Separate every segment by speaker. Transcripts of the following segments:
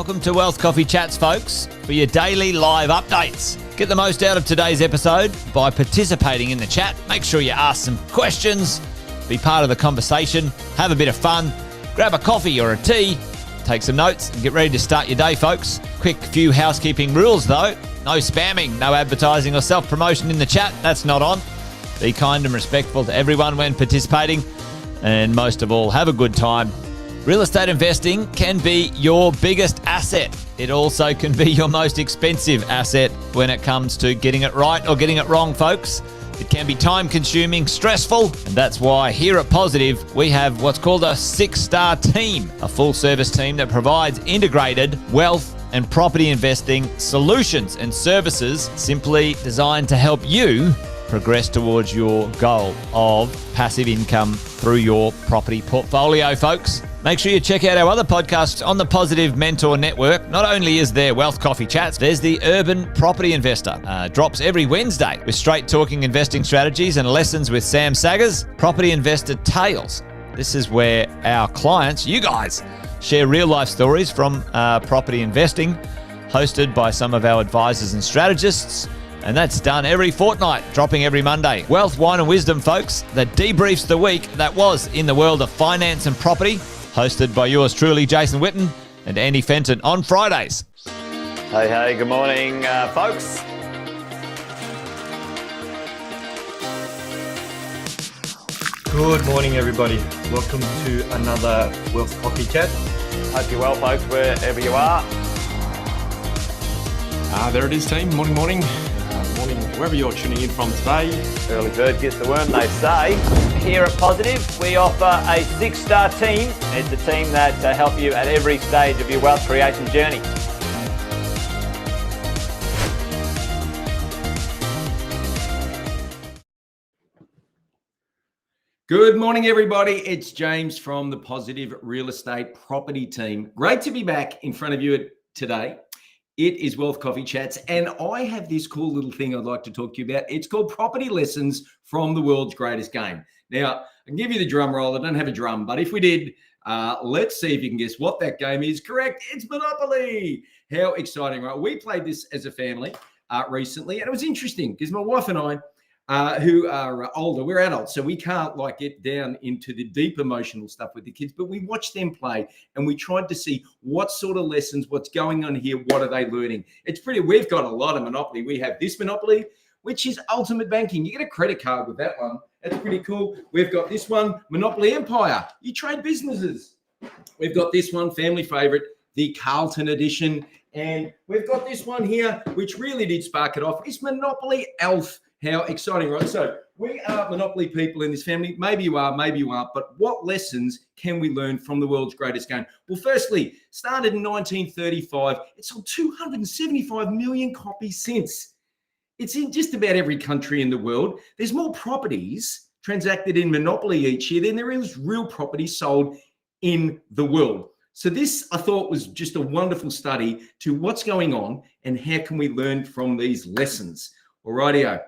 Speaker 1: Welcome to Wealth Coffee Chats, folks, for your daily live updates. Get the most out of today's episode by participating in the chat. Make sure you ask some questions, be part of the conversation, have a bit of fun, grab a coffee or a tea, take some notes, and get ready to start your day, folks. Quick few housekeeping rules, though. No spamming, no advertising or self-promotion in the chat. That's not on. Be kind and respectful to everyone when participating. And most of all, have a good time. Real estate investing can be your biggest asset. It also can be your most expensive asset when it comes to getting it right or getting it wrong, folks. It can be time-consuming, stressful, and that's why here at Positive, we have what's called a 6-star team, a full-service team that provides integrated wealth and property investing solutions and services simply designed to help you progress towards your goal of passive income through your property portfolio, folks. Make sure you check out our other podcasts on the Positive Mentor Network. Not only is there Wealth Coffee Chats, there's the Urban Property Investor. Drops every Wednesday with straight talking investing strategies and lessons with Sam Saggers. Property Investor Tales. This is where our clients, you guys, share real life stories from property investing, hosted by some of our advisors and strategists. And that's done every fortnight, dropping every Monday. Wealth, Wine and Wisdom, folks, that debriefs the week that was in the world of finance and property, hosted by yours truly, Jason Witten and Andy Fenton on Fridays. Hey, good morning, folks.
Speaker 2: Good morning, everybody. Welcome to another Wealth Coffee Chat.
Speaker 1: Hope you're well, folks, wherever you are.
Speaker 3: There it is, team. Morning. Morning, wherever you're tuning in from today.
Speaker 1: Early bird gets the worm, they say. Here at Positive, we offer a 6-star team. It's a team that help you at every stage of your wealth creation journey.
Speaker 3: Good morning, everybody. It's James from the Positive Real Estate Property Team. Great to be back in front of you today. It is Wealth Coffee Chats, and I have this cool little thing I'd like to talk to you about. It's called Property Lessons from the World's Greatest Game. Now, I can give you the drum roll. I don't have a drum, but if we did, let's see if you can guess what that game is. Correct. It's Monopoly. How exciting, right? We played this as a family recently, and it was interesting because my wife and I, who are older, we're adults, so we can't get down into the deep emotional stuff with the kids, but we watched them play and we tried to see what sort of lessons, what's going on here, what are they learning. We've got a lot of Monopoly. We have this Monopoly, which is ultimate banking. You get a credit card with that one. That's pretty cool. We've got this one, Monopoly Empire. You trade businesses. We've got this one, family favorite, the Carlton edition. And we've got this one here, which really did spark it off. It's Monopoly Elf. How exciting, right? So we are Monopoly people in this family. Maybe you are, maybe you aren't. But what lessons can we learn from the world's greatest game? Well, firstly, started in 1935. It's sold 275 million copies since. It's in just about every country in the world. There's more properties transacted in Monopoly each year than there is real property sold in the world. So this, I thought, was just a wonderful study to what's going on and how can we learn from these lessons. Alrighty-o.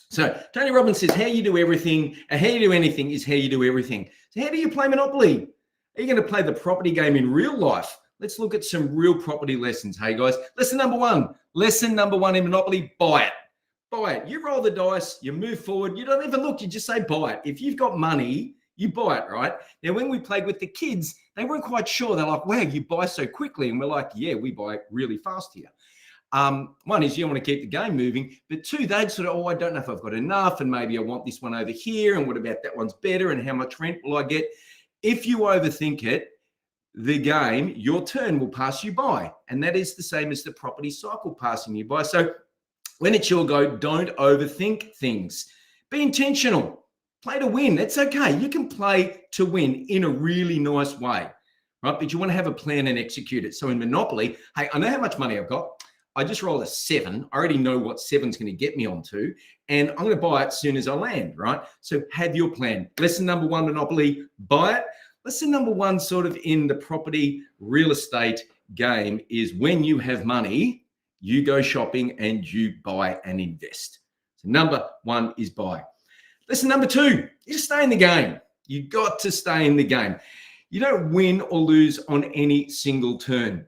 Speaker 3: So Tony Robbins says, how you do everything, and how you do anything is how you do everything. So how do you play Monopoly? Are you going to play the property game in real life? Let's look at some real property lessons. Hey, guys, lesson number one in Monopoly, buy it. Buy it. You roll the dice, you move forward. You don't even look, you just say buy it. If you've got money, you buy it, right? Now, when we played with the kids, they weren't quite sure. They're like, wow, you buy so quickly. And we're like, yeah, we buy really fast here. One is you want to keep the game moving, but two, they'd sort of, I don't know if I've got enough, and maybe I want this one over here, and what about that one's better, and how much rent will I get? If you overthink it, the game, your turn will pass you by, and that is the same as the property cycle passing you by. So when it's your go, don't overthink things. Be intentional. Play to win. That's okay. You can play to win in a really nice way, right? But you want to have a plan and execute it. So in Monopoly, hey, I know how much money I've got. I just rolled a 7. I already know what 7's going to get me onto, and I'm going to buy it as soon as I land, right? So have your plan. Lesson number one, Monopoly, buy it. Lesson number one, sort of in the property real estate game, is when you have money, you go shopping and you buy and invest. So number one is buy. Lesson number two, you just stay in the game. You got to stay in the game. You don't win or lose on any single turn.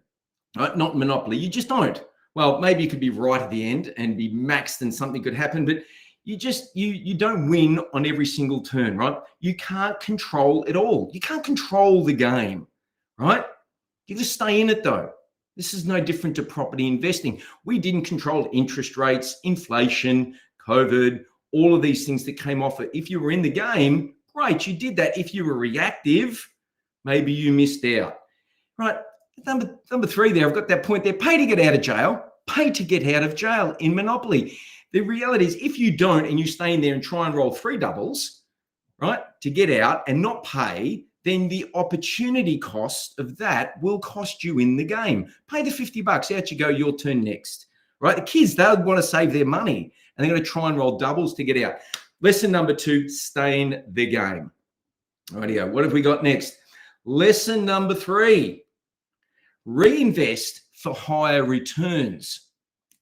Speaker 3: right? Not monopoly. You just don't. Well, maybe you could be right at the end and be maxed and something could happen, but you don't win on every single turn, right? You can't control it all. You can't control the game, right? You just stay in it though. This is no different to property investing. We didn't control interest rates, inflation, COVID, all of these things that came off it. If you were in the game, great, you did that. If you were reactive, maybe you missed out, right? Number three there, I've got that point there. Pay to get out of jail. Pay to get out of jail in Monopoly. The reality is if you don't and you stay in there and try and roll three doubles, right, to get out and not pay, then the opportunity cost of that will cost you in the game. Pay the $50, out you go, your turn next, right? The kids, they'll want to save their money and they're going to try and roll doubles to get out. Lesson number 2, stay in the game. Rightio, what have we got next? Lesson number 3, reinvest for higher returns.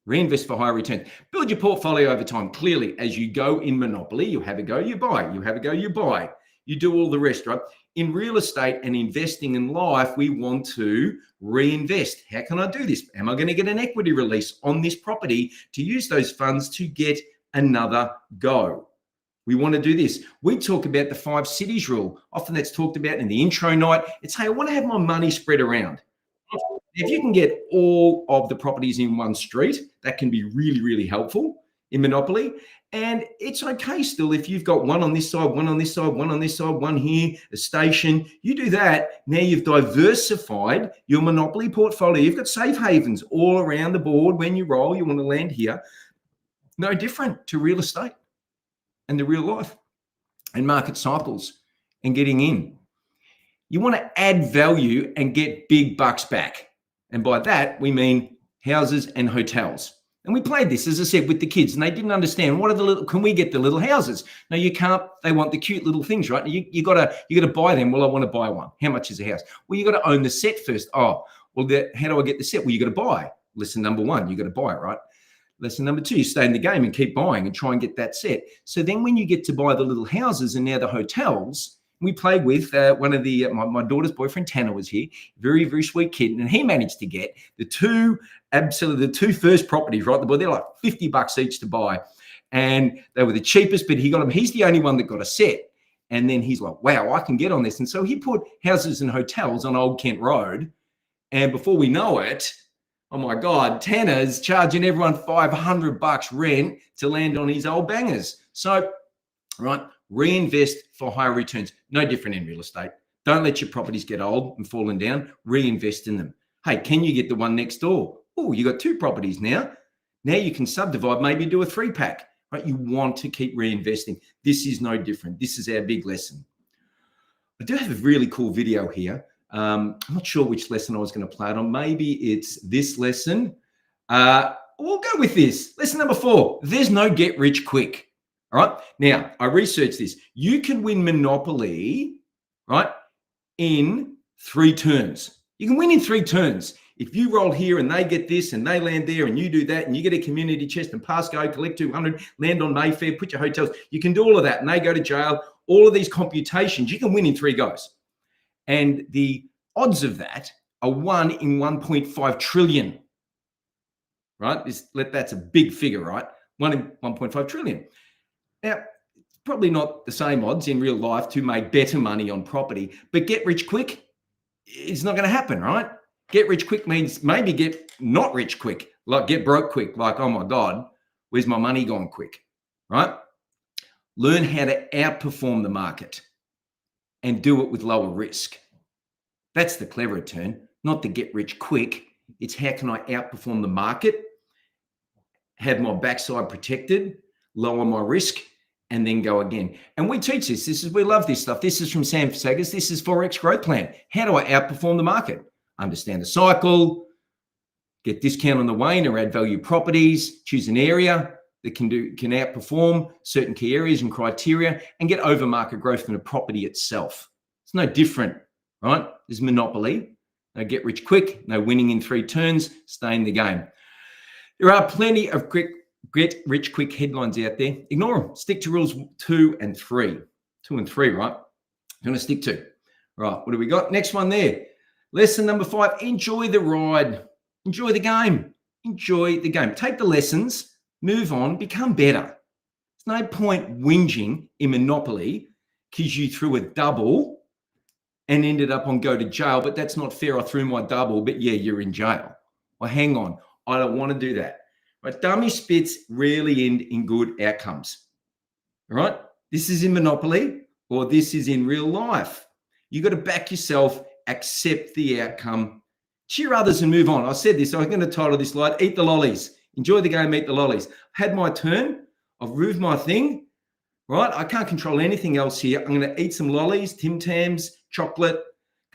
Speaker 3: Reinvest for higher returns. Build your portfolio over time. Clearly, as you go in Monopoly, you have a go, you buy. You have a go, you buy. You do all the rest, right? In real estate and investing in life, we want to reinvest. How can I do this? Am I going to get an equity release on this property to use those funds to get another go? We want to do this. We talk about the 5 cities rule. Often that's talked about in the intro night. It's, hey, I want to have my money spread around. If you can get all of the properties in one street, that can be really, really helpful in Monopoly. And it's okay still if you've got one on this side, one on this side, one on this side, one here, a station. You do that. Now you've diversified your Monopoly portfolio. You've got safe havens all around the board. When you roll, you want to land here. No different to real estate and the real life and market cycles and getting in. You want to add value and get big bucks back. And by that, we mean houses and hotels. And we played this, as I said, with the kids, and they didn't understand what are the little, can we get the little houses? No, you can't. They want the cute little things, right? You gotta buy them. Well, I want to buy one. How much is a house? Well, you got to own the set first. Oh, well, how do I get the set? Well, you got to buy. Lesson number 1, you got to buy, right? Lesson number 2, you stay in the game and keep buying and try and get that set. So then when you get to buy the little houses and now the hotels, we played with one of the, my daughter's boyfriend, Tanner, was here, very, very sweet kid. And he managed to get the two first properties, right? They're like $50 each to buy. And they were the cheapest, but he got them. He's the only one that got a set. And then he's like, wow, I can get on this. And so he put houses and hotels on Old Kent Road. And before we know it, oh my God, Tanner's charging everyone $500 rent to land on his old bangers. So, right, reinvest for higher returns. No different in real estate. Don't let your properties get old and falling down. Reinvest in them. Hey, can you get the one next door? Oh, you got 2 properties now. Now you can subdivide, maybe do a 3-pack, right? You want to keep reinvesting. This is no different. This is our big lesson. I do have a really cool video here. I'm not sure which lesson I was going to play it on. Maybe it's this lesson. We'll go with this. Lesson number 4. There's no get rich quick. All right. Now, I researched this. You can win Monopoly, right, in 3 turns. You can win in 3 turns. If you roll here and they get this and they land there and you do that and you get a community chest and pass go, collect 200, land on Mayfair, put your hotels, you can do all of that and they go to jail. All of these computations, you can win in 3 goes. And the odds of that are 1 in 1.5 trillion, right? That's a big figure, right? 1 in 1.5 trillion. Now, it's probably not the same odds in real life to make better money on property, but get rich quick, it's not going to happen, right? Get rich quick means maybe get not rich quick, like get broke quick, like, oh my God, where's my money gone quick, right? Learn how to outperform the market and do it with lower risk. That's the clever turn, not the get rich quick. It's how can I outperform the market, have my backside protected, lower my risk, and then go again. And we teach this. We love this stuff. This is from Sam Saggers. This is Forex Growth Plan. How do I outperform the market? Understand the cycle, get discount on the wane or add value properties, choose an area that can outperform certain key areas and criteria, and get over market growth in the property itself. It's no different, right? There's Monopoly. No get rich quick, no winning in 3 turns, stay in the game. There are plenty of get rich quick headlines out there. Ignore them. Stick to rules 2 and 3. 2 and 3, right? I'm going to stick to. Right, what do we got? Next one there. Lesson number 5, enjoy the ride. Enjoy the game. Enjoy the game. Take the lessons, move on, become better. There's no point whinging in Monopoly because you threw a double and ended up on go to jail, but that's not fair. I threw my double, but yeah, you're in jail. Well, hang on. I don't want to do that. Right? Dummy spits rarely end in good outcomes. All right? This is in Monopoly or this is in real life. You got to back yourself, accept the outcome, cheer others and move on. I said this, I'm going to title this slide, Eat the Lollies. Enjoy the game, eat the lollies. Had my turn. I've moved my thing, right? I can't control anything else here. I'm going to eat some lollies, Tim Tams, chocolate,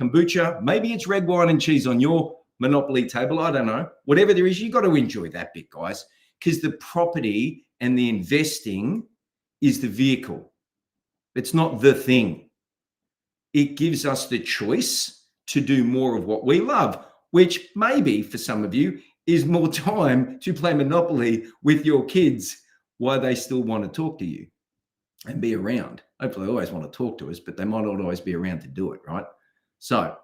Speaker 3: kombucha. Maybe it's red wine and cheese on your Monopoly table. I don't know. Whatever there is, you got to enjoy that bit, guys, because the property and the investing is the vehicle. It's not the thing. It gives us the choice to do more of what we love, which maybe for some of you is more time to play Monopoly with your kids while they still want to talk to you and be around. Hopefully they always want to talk to us, but they might not always be around to do it, right? So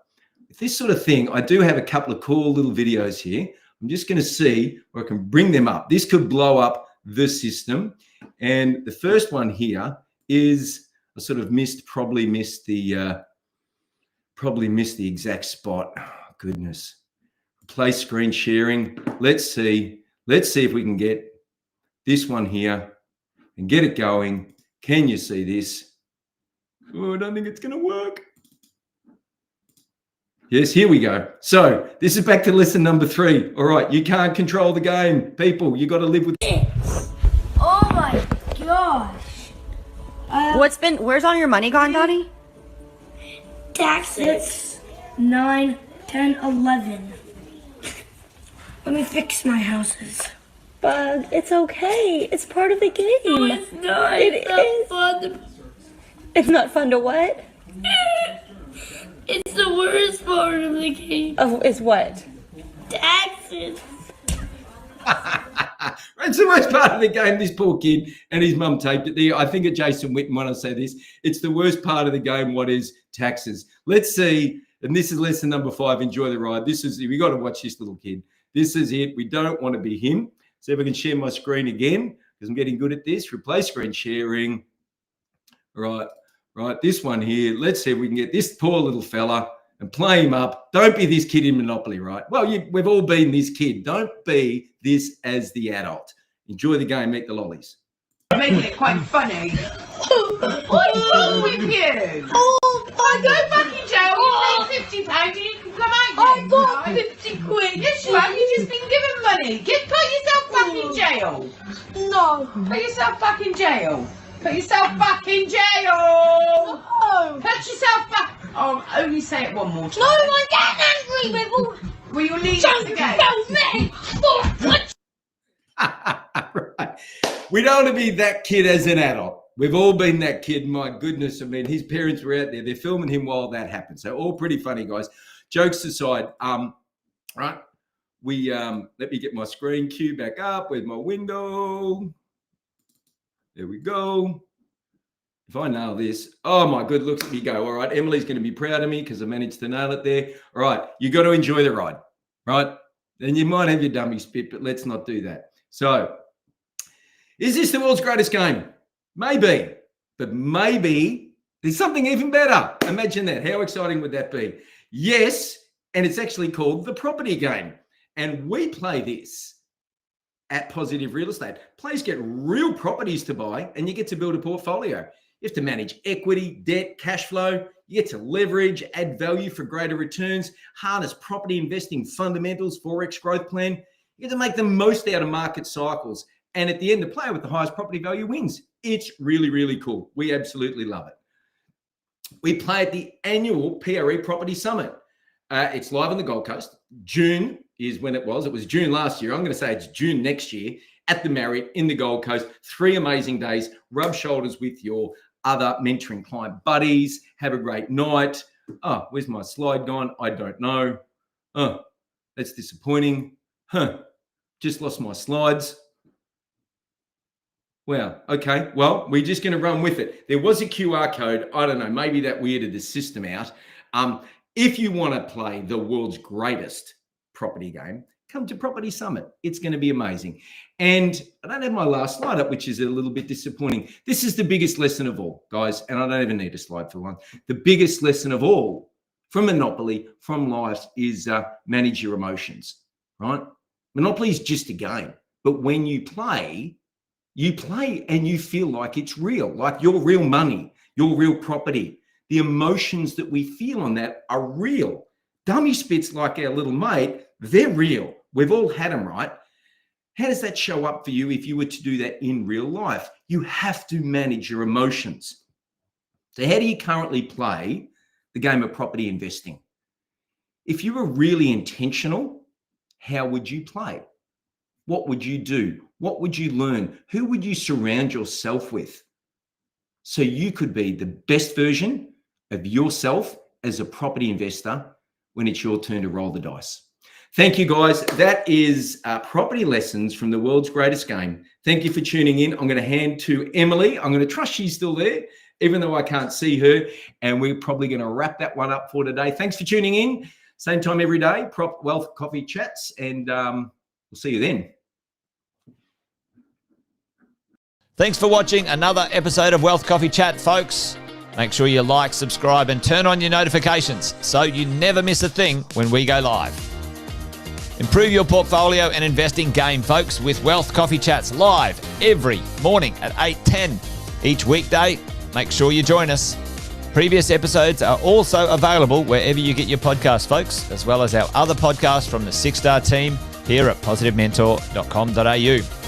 Speaker 3: with this sort of thing, I do have a couple of cool little videos here. I'm just going to see where I can bring them up. This could blow up the system. And the first one here is I sort of probably missed the exact spot. Oh, goodness. Play screen sharing. Let's see if we can get this one here and get it going. Can you see this? Oh, I don't think it's going to work. Yes, here we go. So this is back to lesson number 3. All right, you can't control the game. People, you got to live with it.
Speaker 4: Oh my gosh.
Speaker 5: Where's all your money gone, Daddy?
Speaker 4: Taxes. 9, 10, 11. Let me fix my houses.
Speaker 5: Bug, it's okay. It's part of the game.
Speaker 4: No, it's not.
Speaker 5: It's not fun. It's not fun to what?
Speaker 4: It's the worst part of the game.
Speaker 5: Oh, it's what?
Speaker 4: Taxes.
Speaker 3: It's the worst part of the game. This poor kid and his mum taped it there. I think at Jason Witten when I say this, it's the worst part of the game. What is taxes? Let's see. And this is lesson number 5. Enjoy the ride. We got to watch this little kid. This is it. We don't want to be him. See if I can share my screen again because I'm getting good at this. Replace screen sharing. Right. This one here. Let's see if we can get this poor little fella and play him up. Don't be this kid in Monopoly, right? Well, we've all been this kid. Don't be this as the adult. Enjoy the game. Eat the lollies.
Speaker 6: Making it quite funny. What's wrong with you?
Speaker 4: Oh,
Speaker 6: I go back in jail. You pay £50 and you can come out.
Speaker 4: I got 50 quid.
Speaker 6: Yes, you have. You've just been given money. Put yourself back in jail.
Speaker 4: No.
Speaker 6: Put yourself back in jail. Put yourself back in jail.
Speaker 4: No.
Speaker 6: Put yourself back. Oh, only say it one more time.
Speaker 4: No, I'm getting angry with all.
Speaker 6: Will you leave
Speaker 4: Don't
Speaker 6: the game?
Speaker 4: tell me.
Speaker 3: Right. We don't want to be that kid as an adult. We've all been that kid. My goodness. I mean, his parents were out there. They're filming him while that happened. So all pretty funny, guys. Jokes aside, right. Let me get my screen cue back up. Where's my window? There we go. If I nail this, oh my good, look at me go. All right, Emily's going to be proud of me because I managed to nail it there. All right, you got to enjoy the ride, right? Then you might have your dummy spit, but let's not do that. So, is this the world's greatest game? Maybe, but maybe there's something even better. Imagine that. How exciting would that be? Yes, and it's actually called the property game. And we play this at Positive Real Estate. Players get real properties to buy and you get to build a portfolio. You have to manage equity, debt, cash flow. You get to leverage, add value for greater returns, harness property investing fundamentals, Forex growth plan. You get to make the most out of market cycles. And at the end, the player with the highest property value wins. It's really, really cool. We absolutely love it. We play at the annual PRE Property Summit. It's live on the Gold Coast. June is when it was. It was June last year. I'm going to say it's June next year at the Marriott in the Gold Coast. 3 amazing days. Rub shoulders with your other mentoring client buddies. Have a great night. Oh, where's my slide gone? I don't know. Oh, that's disappointing. Just lost my slides. Wow. Okay. Well, we're just going to run with it. There was a QR code. I don't know. Maybe that weirded the system out. If you want to play the world's greatest property game, come to Property Summit. It's going to be amazing. And I don't have my last slide up, which is a little bit disappointing. This is the biggest lesson of all, guys, and I don't even need a slide for one. The biggest lesson of all from Monopoly, from life, is manage your emotions, right? Monopoly is just a game, but when you play and you feel like it's real, like your real money, your real property. The emotions that we feel on that are real. Dummy spits like our little mate, they're real. We've all had them, right? How does that show up for you if you were to do that in real life? You have to manage your emotions. So how do you currently play the game of property investing? If you were really intentional, how would you play? What would you do? What would you learn? Who would you surround yourself with so you could be the best version of yourself as a property investor when it's your turn to roll the dice? Thank you, guys. That is property lessons from the world's greatest game. Thank you for tuning in. I'm going to hand to Emily. I'm going to trust she's still there, even though I can't see her. And we're probably going to wrap that one up for today. Thanks for tuning in. Same time every day, Prop Wealth Coffee Chats. And we'll see you then.
Speaker 1: Thanks for watching another episode of Wealth Coffee Chat, folks. Make sure you like, subscribe, and turn on your notifications so you never miss a thing when we go live. Improve your portfolio and investing game, folks, with Wealth Coffee Chats live every morning at 8:10 each weekday. Make sure you join us. Previous episodes are also available wherever you get your podcasts, folks, as well as our other podcasts from the 6-Star team here at positivementor.com.au.